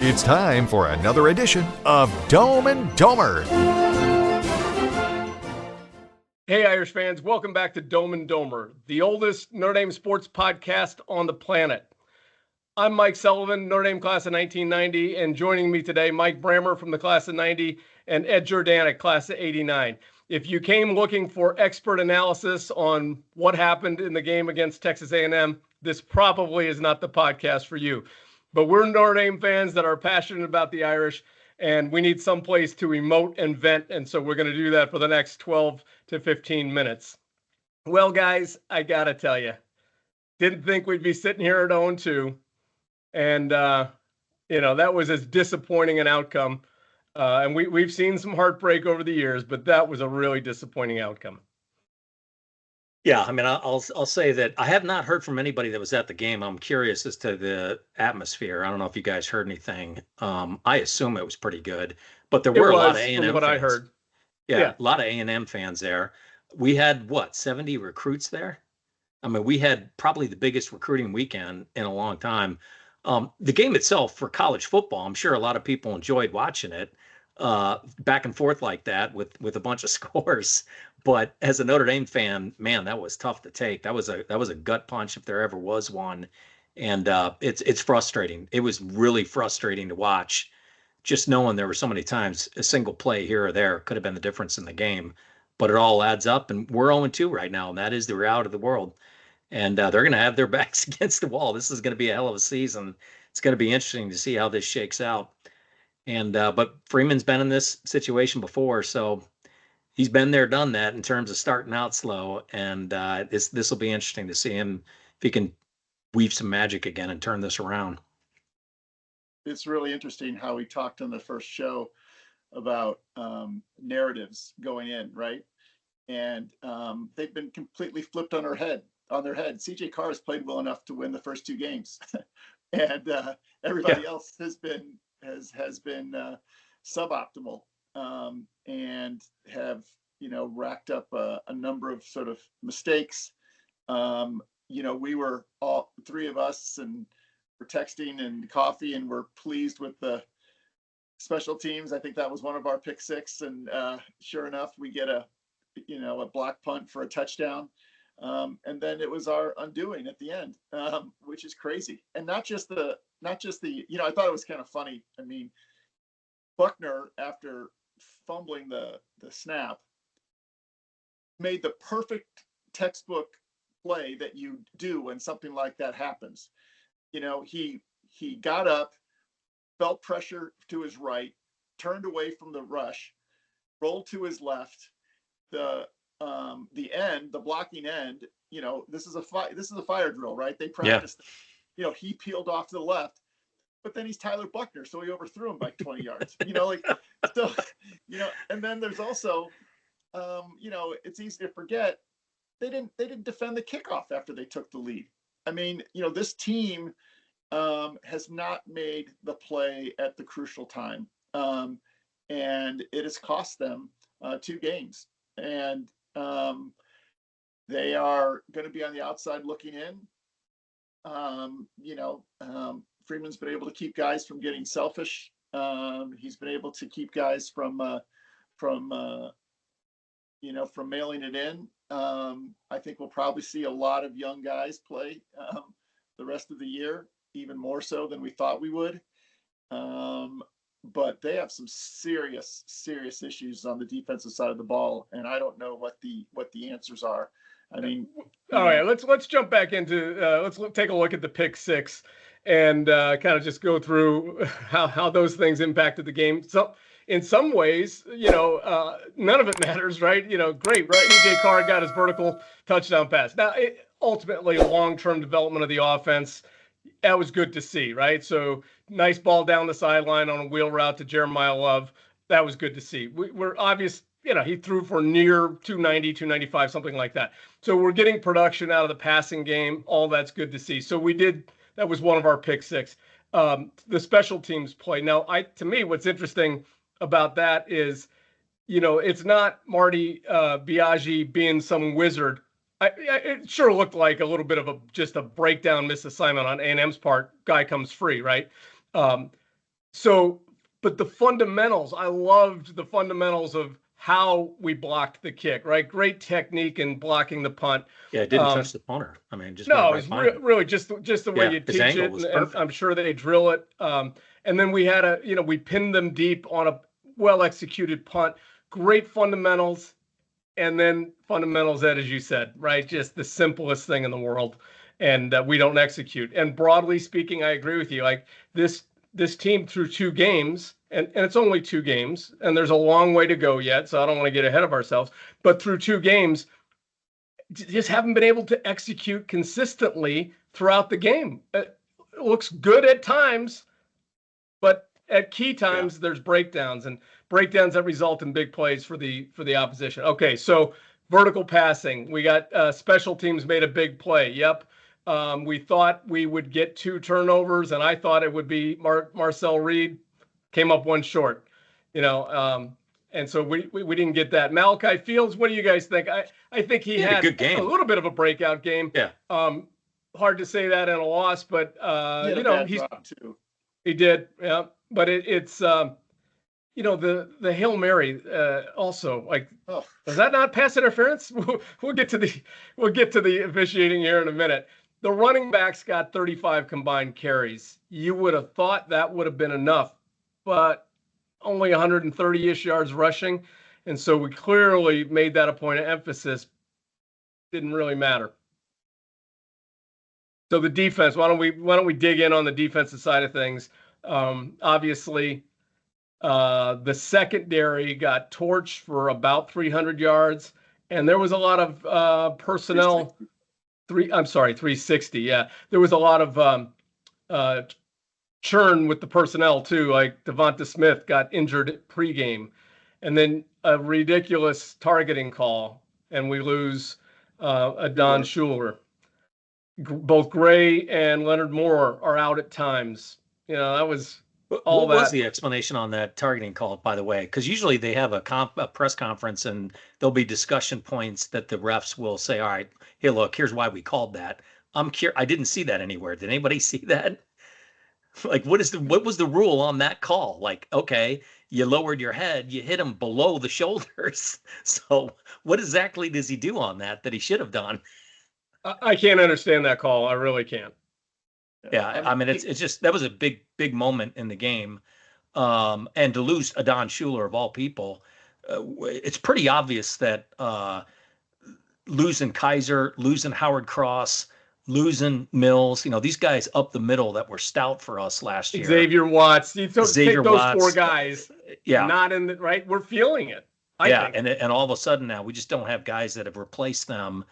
It's time for another edition of Dome and Domer. Hey, Irish fans, welcome back to Dome and Domer, the oldest Notre Dame sports podcast on the planet. I'm Mike Sullivan, Notre Dame class of 1990, and joining me today, Mike Brammer from the class of 90 and Ed Jordanek, class of 89. If you came looking for expert analysis on what happened in the game against Texas A&M, this probably is not the podcast for you. But we're Notre Dame fans that are passionate about the Irish, and we need some place to emote and vent, and so we're going to do that for the next 12 to 15 minutes. Well, guys, I got to tell you, didn't think we'd be sitting here at 0-2, and, that was as disappointing an outcome. And we've seen some heartbreak over the years, but that was a really disappointing outcome. Yeah, I mean, I'll say that I have not heard from anybody that was at the game. I'm curious as to the atmosphere. I don't know if you guys heard anything. I assume it was pretty good, but there were a lot of A&M fans. What I heard. Yeah, a lot of A&M fans there. We had, 70 recruits there? I mean, we had probably the biggest recruiting weekend in a long time. The game itself for college football, I'm sure a lot of people enjoyed watching it back and forth like that with a bunch of scores. But as a Notre Dame fan, man, that was tough to take. That was a gut punch if there ever was one. And it's frustrating. It was really frustrating to watch, just knowing there were so many times a single play here or there could have been the difference in the game. But it all adds up, and we're 0-2 right now, and that is the reality of the world. And they're going to have their backs against the wall. This is going to be a hell of a season. It's going to be interesting to see how this shakes out. And but Freeman's been in this situation before, so he's been there, done that in terms of starting out slow. And this will be interesting to see him if he can weave some magic again and turn this around. It's really interesting how we talked on the first show about narratives going in, right? And they've been completely flipped on their head. CJ Carr has played well enough to win the first two games, and everybody else has been suboptimal and have racked up a number of sort of mistakes. We were all three of us and we're texting and coffee, and we're pleased with the special teams. I think that was one of our pick six, and sure enough, we get a block punt for a touchdown. And then it was our undoing at the end, which is crazy. And not just the, I thought it was kind of funny. I mean, Buckner, after fumbling the snap, made the perfect textbook play that you do when something like that happens. He got up, felt pressure to his right, turned away from the rush, rolled to his left. The end, the blocking end, this is a fire drill, right? They practiced, he peeled off to the left, but then he's Tyler Buckner, so he overthrew him by 20 yards, and then there's also, it's easy to forget, they didn't defend the kickoff after they took the lead. I mean, this team has not made the play at the crucial time, and it has cost them 2 games. And they are going to be on the outside looking in. Freeman's been able to keep guys from getting selfish. He's been able to keep guys from mailing it in. I think we'll probably see a lot of young guys play the rest of the year, even more so than we thought we would. But they have some serious issues on the defensive side of the ball, and I don't know what the answers are. I mean, all right, let's jump back into let's take a look at the pick six and kind of just go through how those things impacted the game. So in some ways, none of it matters, right? Great, right? CJ Carr got his vertical touchdown pass. Now, ultimately, long-term development of the offense. That was good to see, right? So nice ball down the sideline on a wheel route to Jeremiah Love. That was good to see. We're obvious, he threw for near 290, 295, something like that. So we're getting production out of the passing game. All that's good to see. So that was one of our pick six. The special teams play. Now, to me, what's interesting about that is, it's not Marty Biaggi being some wizard. It sure looked like a little bit of just a breakdown misassignment on A&M's part. Guy comes free, right? So, but the fundamentals, I loved the fundamentals of how we blocked the kick, right? Great technique in blocking the punt. Yeah, it didn't touch the punter. I mean, just went No, right it's by him. really just the way Yeah, you his teach angle it, was and I'm perfect. sure they drill it. And then we had we pinned them deep on a well executed punt. Great fundamentals, and then fundamentals, Ed, as you said, right? Just the simplest thing in the world, and we don't execute. And broadly speaking, I agree with you. Like this team through 2 games, and it's only 2 games, and there's a long way to go yet, so I don't want to get ahead of ourselves. But through 2 games, just haven't been able to execute consistently throughout the game. It looks good at times, but at key Yeah. times there's breakdowns that result in big plays for the opposition. Okay, so vertical passing, we got special teams made a big play. Yep. We thought we would get 2 turnovers, and I thought it would be Marcel Reed. Came up one short, and so we didn't get that. Malachi Fields, what do you guys think? I think he had a had good game. a little bit of a breakout game. Yeah. Hard to say that in a loss, but He had a bad drop too. he did, yeah. But it's the Hail Mary also, like, does that not pass interference? We'll get to the officiating here in a minute. The running backs got 35 combined carries. You would have thought that would have been enough, but only 130-ish yards rushing, and so we clearly made that a point of emphasis. Didn't really matter. So the defense. Why don't we dig in on the defensive side of things? Obviously, the secondary got torched for about 300 yards, and there was a lot of personnel. 360. Yeah, there was a lot of churn with the personnel too. Like Devonta Smith got injured pregame, and then a ridiculous targeting call, and we lose a Don Schuler. Both Gray and Leonard Moore are out at times. That was all what that. was the explanation on that targeting call, by the way? Because usually they have a press conference and there'll be discussion points that the refs will say, all right, hey, look, here's why we called that. I'm curious. I didn't see that anywhere. Did anybody see that? Like, what was the rule on that call? Like, okay, you lowered your head, you hit him below the shoulders. So what exactly does he do on that he should have done? I can't understand that call. I really can't. Yeah, I mean, it's just that was a big moment in the game, and to lose Adon Schuler of all people, it's pretty obvious that losing Kaiser, losing Howard Cross, losing Mills, these guys up the middle that were stout for us last year. Xavier Watts, take those Watts, 4 guys, yeah, not in the right. We're feeling it. I think. and all of a sudden now we just don't have guys that have replaced them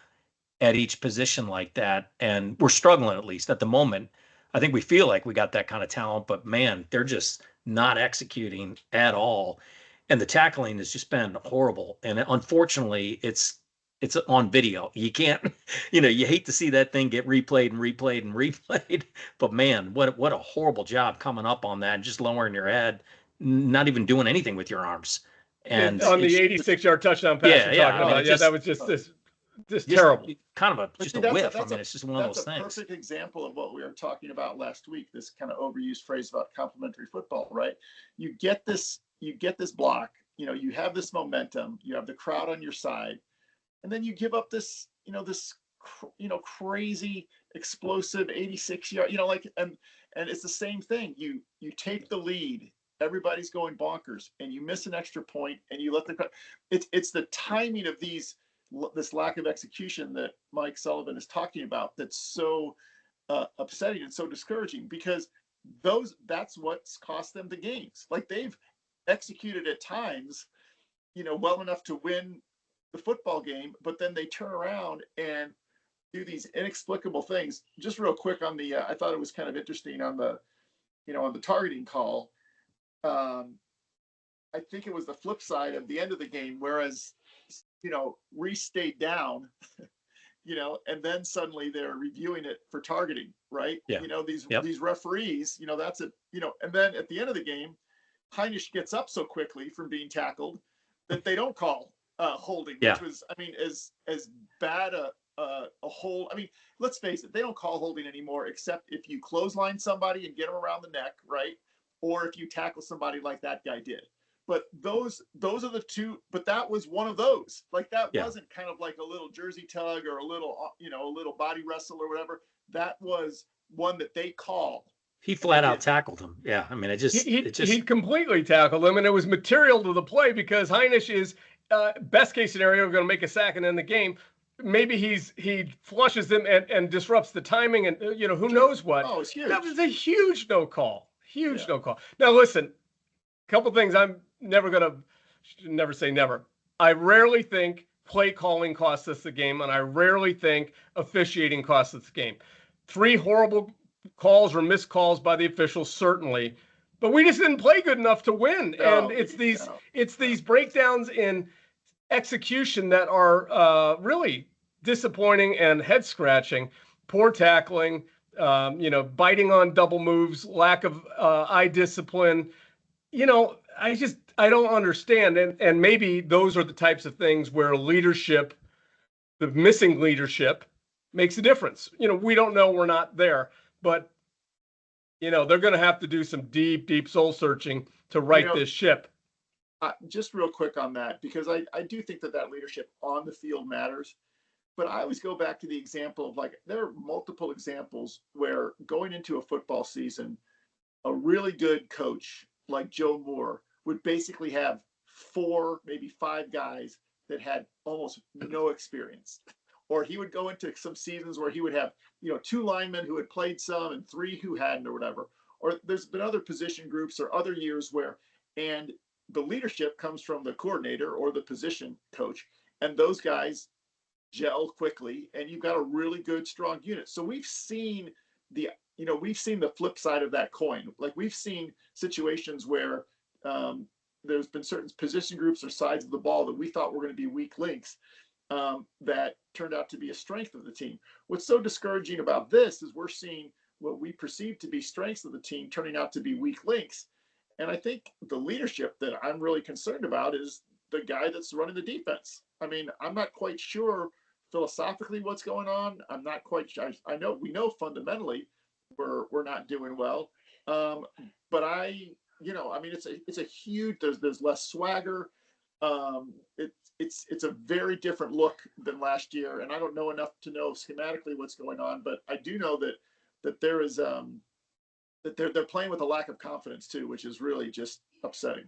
at each position like that, and we're struggling at least at the moment. I think we feel like we got that kind of talent, but man, they're just not executing at all. And the tackling has just been horrible. And unfortunately, it's on video. You can't, you hate to see that thing get replayed and replayed and replayed. But man, what a horrible job coming up on that, just lowering your head, not even doing anything with your arms. And on the 86-yard touchdown pass you're talking about, that was just terrible. Kind of just a whiff. I mean, it's just one of those things. That's a perfect example of what we were talking about last week. This kind of overused phrase about complementary football, right? You get this block. You have this momentum. You have the crowd on your side, and then you give up this, crazy explosive 86-yard. And it's the same thing. You take the lead. Everybody's going bonkers, and you miss an extra point, and you let the crowd. It's the timing of this lack of execution that Mike Sullivan is talking about that's so upsetting and so discouraging, because that's what's cost them the games. Like, they've executed at times, well enough to win the football game, but then they turn around and do these inexplicable things. Just real quick on the, I thought it was kind of interesting on the, on the targeting call. I think it was the flip side of the end of the game, whereas Reese stayed down, and then suddenly they're reviewing it for targeting, right? Yeah. These referees, that's it, and then at the end of the game, Heinisch gets up so quickly from being tackled that they don't call holding, which was, as bad a hold. I mean, let's face it, they don't call holding anymore, except if you clothesline somebody and get them around the neck, right? or if you tackle somebody like that guy did. But those are the two. But that was one of those. Like that wasn't kind of like a little jersey tug or a little a little body wrestle or whatever. That was one that they called. He flat out tackled him. Yeah, I mean, he completely tackled him, and it was material to the play because Heinisch is best case scenario going to make a sack and end the game. Maybe he flushes him and disrupts the timing, and who knows what. Oh, it's huge. That was a huge no call. No call. Now listen, a couple things I'm never say never. I rarely think play calling costs us the game, and I rarely think officiating costs us the game. 3 horrible calls or missed calls by the officials, certainly, but we just didn't play good enough to win. And it's these breakdowns in execution that are really disappointing and head scratching. Poor tackling, biting on double moves, lack of eye discipline. I don't understand. And maybe those are the types of things where leadership, the missing leadership, makes a difference. We don't know, we're not there, but they're going to have to do some deep soul searching to right this ship. Just real quick on that, because I do think that leadership on the field matters. But I always go back to the example of, like, there are multiple examples where going into a football season, a really good coach like Joe Moore would basically have 4, maybe 5 guys that had almost no experience. Or he would go into some seasons where he would have, 2 linemen who had played some and 3 who hadn't or whatever. Or there's been other position groups or other years where, and the leadership comes from the coordinator or the position coach, and those guys gel quickly, and you've got a really good, strong unit. So we've seen the flip side of that coin. Like, we've seen situations where there's been certain position groups or sides of the ball that we thought were going to be weak links that turned out to be a strength of the team. What's so discouraging about this is we're seeing what we perceive to be strengths of the team turning out to be weak links. And I think the leadership that I'm really concerned about is the guy that's running the defense. I mean, I'm not quite sure philosophically what's going on. I'm not quite sure. We know fundamentally we're not doing well. But it's a huge, there's less swagger. It's a very different look than last year. And I don't know enough to know schematically what's going on, but I do know that there is, that they're playing with a lack of confidence too, which is really just upsetting.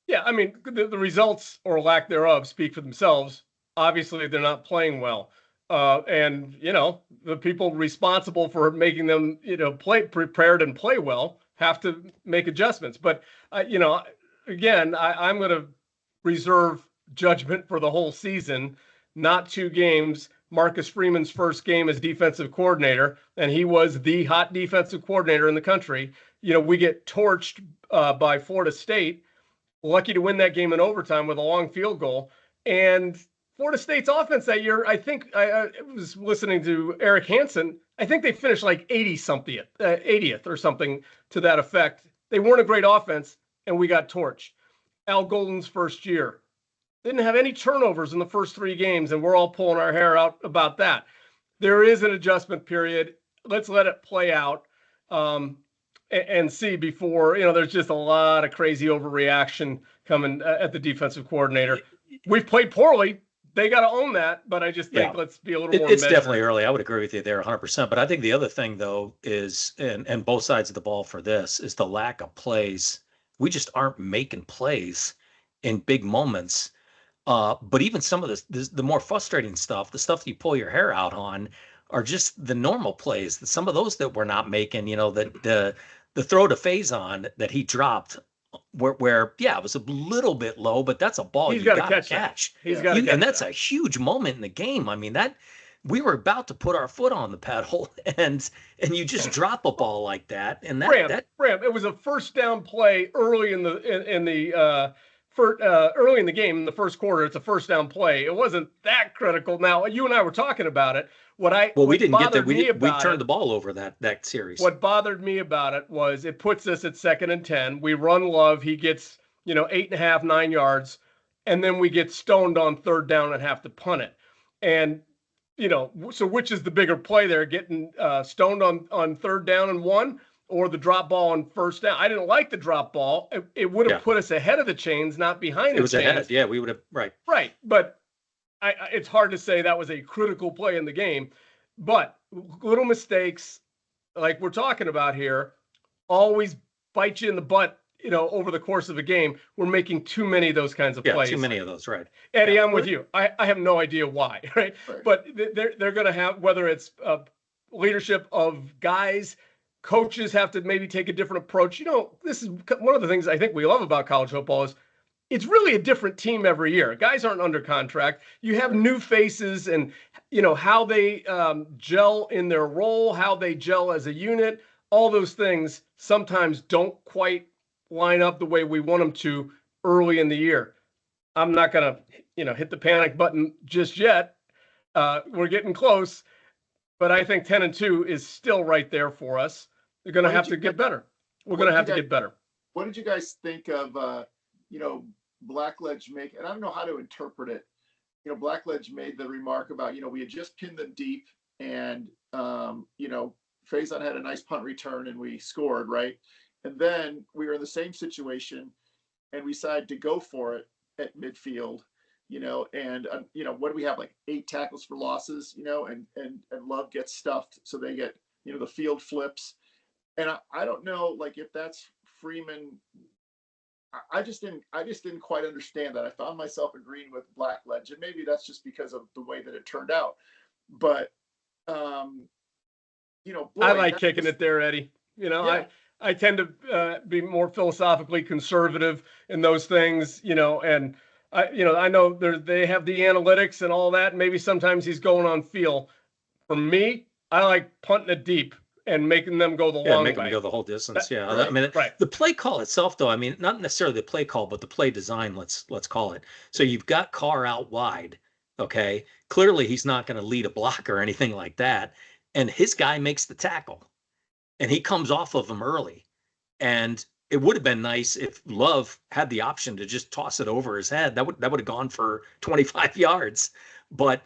Yeah, I mean, the results or lack thereof speak for themselves. Obviously, they're not playing well. And, the people responsible for making them, play prepared and play well have to make adjustments. But, again, I'm going to reserve judgment for the whole season, not 2 games. Marcus Freeman's first game as defensive coordinator, and he was the hot defensive coordinator in the country. We get torched by Florida State. Lucky to win that game in overtime with a long field goal. And Florida State's offense that year, I think I was listening to Eric Hansen. I think they finished like 80th or something to that effect. They weren't a great offense, and we got torched. Al Golden's first year. Didn't have any turnovers in the first 3 games, and we're all pulling our hair out about that. There is an adjustment period. Let's let it play out and see before, there's just a lot of crazy overreaction coming at the defensive coordinator. We've played poorly. They got to own that, but I just think let's be a little more It's measured. definitely early. I would agree with you there 100%. But I think the other thing, though, is, and both sides of the ball for this, is the lack of plays. We just aren't making plays in big moments. But even some of the more frustrating stuff, the stuff that you pull your hair out on, are just the normal plays. Some of those that we're not making, that the throw to Faison that he dropped, where it was a little bit low, but that's a ball He's you got got to catch. and that's a huge moment in the game. I mean, that we were about to put our foot on the pedal, and you just drop a ball like that, and Bram, it was a first down play early in the early in the game, in the first quarter. It's a first down play. It wasn't that critical. Now, you and I were talking about it. We didn't get that. We turned the ball over that series. What bothered me about it was it puts us at 2nd and 10. We run Love. He gets, 8.5, 9 yards. And then we get stoned on 3rd down and have to punt it. And, so which is the bigger play there, getting stoned on 3rd down and 1, or the drop ball on first down. I didn't like the drop ball. It would have put us ahead of the chains, not behind the chains. It was ahead. Yeah, we would have. Right. Right. But it's hard to say that was a critical play in the game. But little mistakes like we're talking about here always bite you in the butt, over the course of a game. We're making too many of those kinds of plays. Too many of those, right. Eddie, I'm with you. I have no idea why, right? But they're going to have, whether it's leadership of guys, coaches have to maybe take a different approach. This is one of the things I think we love about college football is it's really a different team every year. Guys aren't under contract. You have new faces and, how they gel in their role, how they gel as a unit, all those things sometimes don't quite line up the way we want them to early in the year. I'm not going to, hit the panic button just yet. We're getting close, but I think 10-2 is still right there for us. They're going to have to get better. We're going to have to get better. What did you guys think of, Blackledge make, and I don't know how to interpret it. Blackledge made the remark about, we had just pinned them deep and, Faison had a nice punt return and we scored, right? And then we were in the same situation and we decided to go for it at midfield, and, what do we have? Like 8 tackles for losses, and Love gets stuffed. So they get, the field flips. And I don't know, like if that's Freeman. I just didn't quite understand that. I found myself agreeing with Blackledge, and maybe that's just because of the way that it turned out. But, boy, I like kicking it there, Eddie. I tend to be more philosophically conservative in those things, and I know they have the analytics and all that. Maybe sometimes he's going on feel. For me, I like punting it deep and making them go the long way. Making them go the whole distance. Right. I mean, the play call itself, though, I mean, not necessarily the play call, but the play design, let's call it. So you've got Carr out wide, okay? Clearly, he's not going to lead a block or anything like that. And his guy makes the tackle. And he comes off of him early. And it would have been nice if Love had the option to just toss it over his head. That would have gone for 25 yards. But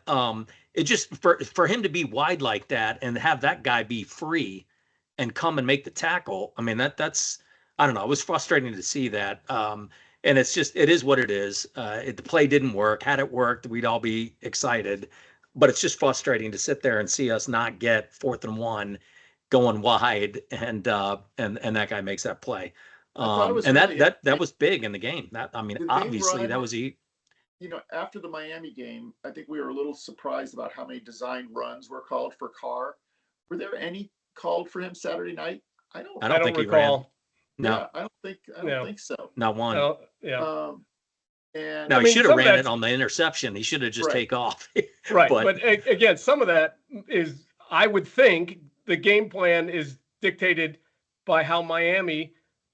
it just for him to be wide like that and have that guy be free and come and make the tackle. I mean, that's I don't know. It was frustrating to see that. And it is what it is. The play didn't work. Had it worked, we'd all be excited. But it's just frustrating to sit there and see us not get 4th and 1 going wide, and that guy makes that play. And that was big in the game. Obviously that was after the Miami game, I think we were a little surprised about how many design runs were called for Carr. Were there any called for him Saturday night? I don't think recall. He ran. No, yeah, I don't think so. Not one. No, yeah. And now he should have ran it on the interception. He should have just take off. Right. But again, some of that is, I would think, the game plan is dictated by how Miami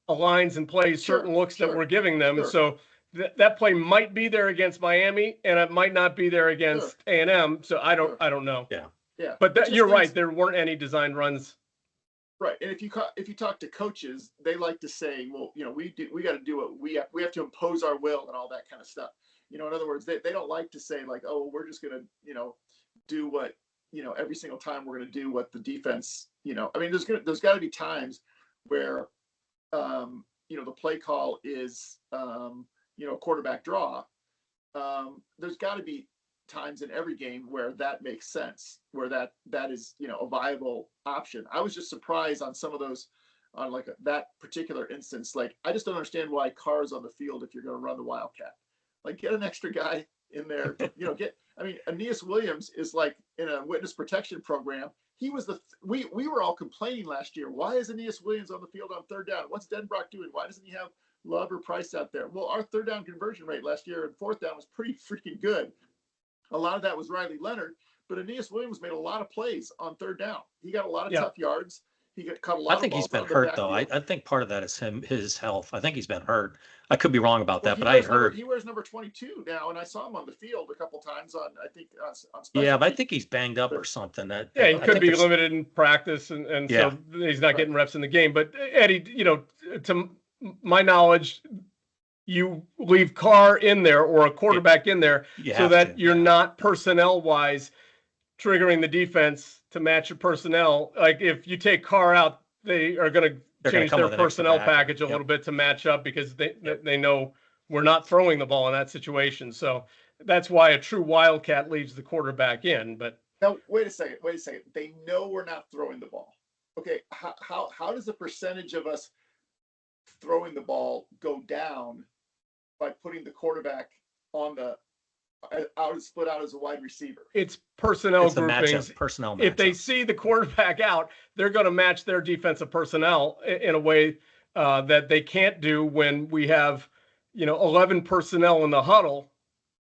aligns and plays certain looks that we're giving them. And so that play might be there against Miami, and it might not be there against A&M. So I don't know. Yeah. But you're right. There weren't any designed runs. Right. And if you talk to coaches, they like to say, well, we got to do what we have to impose our will and all that kind of stuff. In other words, they don't like to say like, oh, we're just going to, do what, every single time we're going to do what the defense, I mean, there's got to be times where, the play call is, a quarterback draw. There's got to be times in every game where that makes sense, where that is, a viable option. I was just surprised on some of those, on like that particular instance. Like, I just don't understand why Carr's on the field if you're going to run the Wildcat. Like, get an extra guy in there. Aeneas Williams is like in a witness protection program. He was we were all complaining last year. Why is Aeneas Williams on the field on 3rd down? What's Denbrock doing? Why doesn't he have Love or Price out there? Well, our 3rd down conversion rate last year and 4th down was pretty freaking good. A lot of that was Riley Leonard, but Aeneas Williams made a lot of plays on 3rd down. He got a lot of tough yards. He got cut a lot. I think he's been hurt though. I think part of that is his health. I think he's been hurt. I could be wrong about that, but I heard he wears number 22 now, and I saw him on the field a couple times on yeah, but I think he's banged up or something. He could be limited in practice, and so he's not getting reps in the game. But Eddie, to my knowledge, you leave Carr in there or a quarterback in there so that you're not personnel wise triggering the defense to match your personnel. Like if you take Carr out, they are going to They're going to change come their with an extra personnel backup. package a Yep. little bit to match up because Yep. they know we're not throwing the ball in that situation. So that's why a true wildcat leaves the quarterback in. But Now, wait a second. They know we're not throwing the ball. Okay, how does the percentage of us throwing the ball go down by putting the quarterback on the split out as a wide receiver? it's personnel It's the groupings. matchup, personnel If they matchup. see the quarterback out, they're going to match their defensive personnel in a way that they can't do when we have, 11 personnel in the huddle.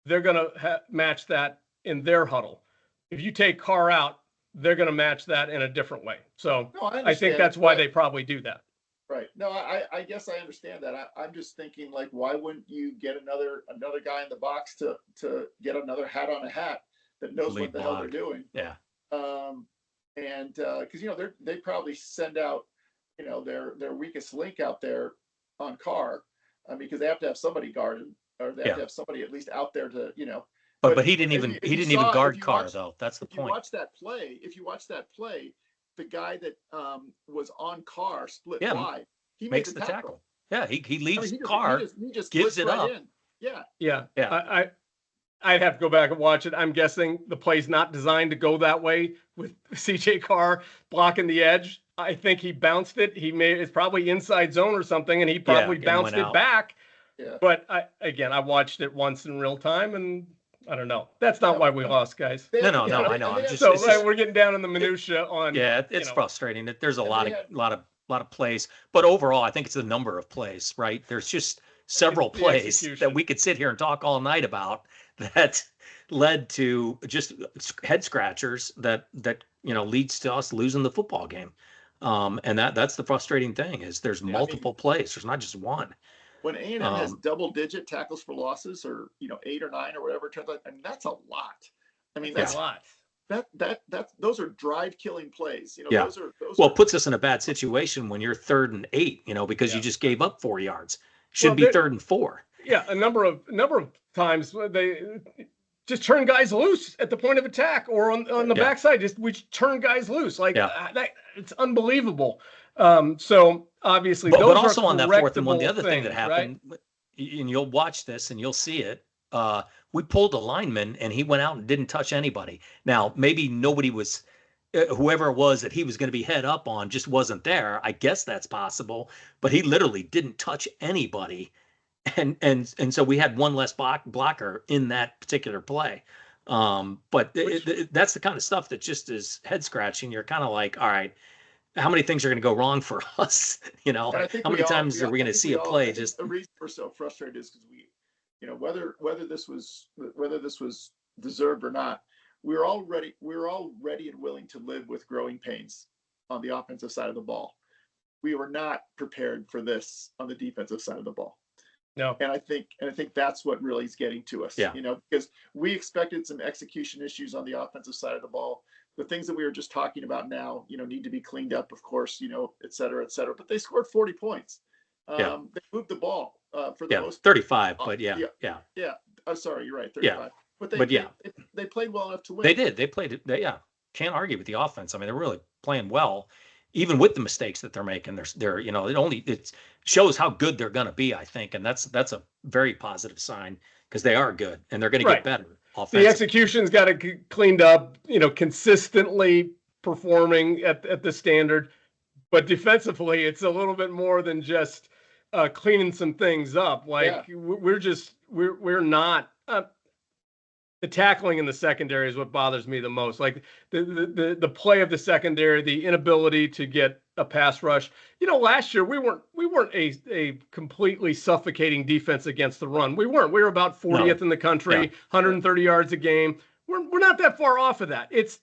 They're going to match that in their huddle. If you take Carr out, they're going to match that in a different way. So No, I I think understand, that's why but they probably do that. right. No, I guess I understand that. I'm just thinking, like, why wouldn't you get another guy in the box to get another hat on a hat that knows Lead what the hell they're block. doing? Yeah. And because they probably send out their weakest link out there on Carr, because they have to have somebody guarded, or they have Yeah. to have somebody at least out there to But he didn't if even you- if he you didn't even saw- guard if you Carr watch- though. That's the if you point. watch that play, the guy that was on Carr split Yeah, wide. He made Makes the tackle. Yeah, he I mean, leaves he just, Carr, he just gives flips it right up. in. Yeah. Yeah. Yeah. I'd have to go back and watch it. I'm guessing the play's not designed to go that way with CJ Carr blocking the edge. I think he bounced it. It's probably inside zone or something, and he probably and bounced went it out. back. Yeah. But I watched it once in real time, and I don't know. That's not why we lost, guys. No, I know. I'm just So it's just, we're getting down in the minutia on. yeah, it's frustrating that there's a And lot they of plays, but overall, I think it's the number of plays, right? There's just several It's the plays execution. that we could sit here and talk all night about that led to just head scratchers that leads to us losing the football game. And that's the frustrating thing is there's multiple plays. There's not just one. When A&M has double-digit tackles for losses, or 8 or 9 or whatever it turns out, I mean, that's a lot. I mean, that's a lot. Those are drive-killing plays. Yeah. Those Well, it puts us in a bad situation when you're 3rd and 8, because you just gave up 4 yards. Should be 3rd and 4. Yeah, a number of times they just turn guys loose at the point of attack or on the backside. We turn guys loose it's unbelievable. So obviously, but also on that 4th and 1, the other thing that happened, right? And you'll watch this and you'll see it. We pulled a lineman and he went out and didn't touch anybody. Now maybe nobody was. Whoever it was that he was going to be head up on just wasn't there. I guess that's possible, but he literally didn't touch anybody. And so we had one less blocker in that particular play. But that's the kind of stuff that just is head scratching. You're kind of like, all right, how many things are going to go wrong for us? How many times are we going to see a play just? The reason we're so frustrated is because whether this was deserved or not, we're all ready and willing to live with growing pains on the offensive side of the ball. We were not prepared for this on the defensive side of the ball. No. And I think that's what really is getting to us. Yeah. Because we expected some execution issues on the offensive side of the ball. The things that we were just talking about now, need to be cleaned up, of course, et cetera, et cetera. But they scored 40 points. They moved the ball for the most 35, but yeah. Oh, sorry, you're right, 35. Yeah. But they played well enough to win. They did. They played it. Can't argue with the offense. I mean, they're really playing well, even with the mistakes that they're making. It shows how good they're going to be, I think, and that's a very positive sign because they are good and they're going to get better. The execution's got to get cleaned up. Consistently performing at the standard, but defensively, it's a little bit more than just cleaning some things up. We're not. The tackling in the secondary is what bothers me the most. Like the play of the secondary, the inability to get a pass rush. Last year we weren't a completely suffocating defense against the run. We weren't. We were about 40th in the country, 130 yards a game. We're not that far off of that. It's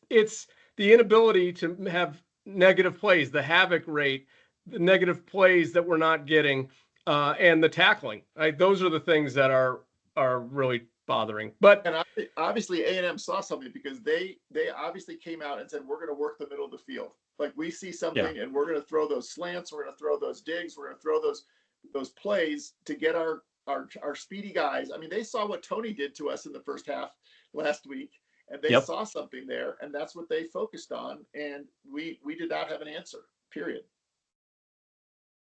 the inability to have negative plays, the havoc rate, the negative plays that we're not getting, and the tackling. Those are the things that are really bothering. But and obviously A&M saw something because they obviously came out and said, we're going to work the middle of the field. Like we see something and we're going to throw those slants, we're going to throw those digs, we're going to throw those plays to get our speedy guys. I mean, they saw what Tony did to us in the first half last week, and they saw something there, and that's what they focused on, and we did not have an answer, period.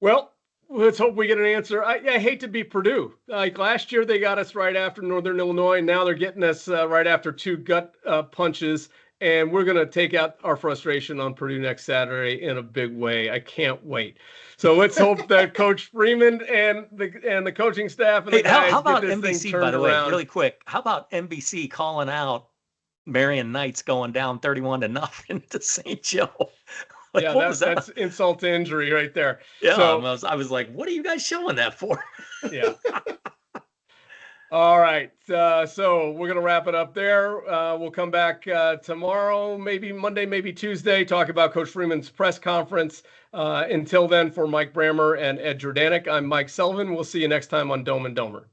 Well, let's hope we get an answer. I hate to be Purdue. Like last year, they got us right after Northern Illinois. Now they're getting us right after two gut punches. And we're going to take out our frustration on Purdue next Saturday in a big way. I can't wait. So let's hope that Coach Freeman and the coaching staff and the guys how about get this NBC, thing turned by the way, around. really quick? How about NBC calling out Marion Knights going down 31-0 to St. Joe? Like, Yeah, what was that? that's insult to injury right there. Yeah, so, I was like, what are you guys showing that for? Yeah. All right. So we're going to wrap it up there. We'll come back tomorrow, maybe Monday, maybe Tuesday, talk about Coach Freeman's press conference. Until then, for Mike Brammer and Ed Jordanek, I'm Mike Sullivan. We'll see you next time on Dome and Domer.